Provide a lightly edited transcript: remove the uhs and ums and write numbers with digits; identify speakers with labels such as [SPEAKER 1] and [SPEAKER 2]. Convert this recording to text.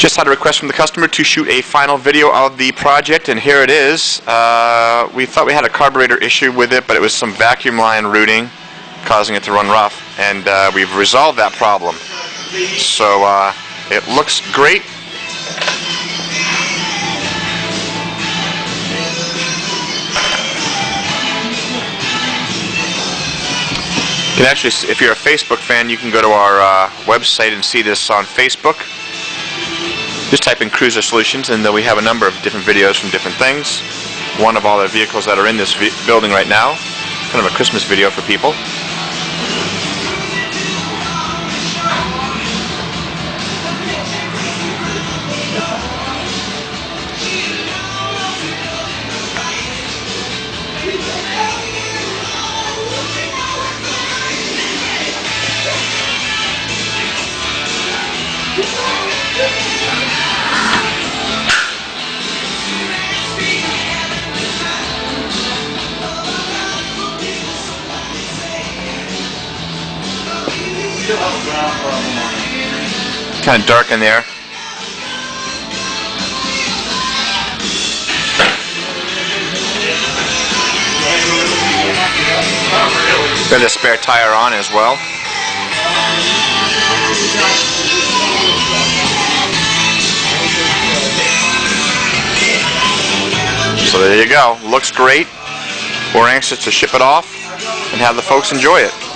[SPEAKER 1] Just had a request from the customer to shoot a final video of the project, and here it is. We thought we had a carburetor issue with it, but it was some vacuum line routing causing it to run rough, and we've resolved that problem. So it looks great. You can actually, if you're a Facebook fan, you can go to our website and see this on Facebook. Just type in Cruiser Solutions, and we have a number of different videos from different things. One of all the vehicles that are in this building right now. Kind of a Christmas video for people. Kind of dark in there. Got a spare tire on as well. So there you go. Looks great. We're anxious to ship it off and have the folks enjoy it.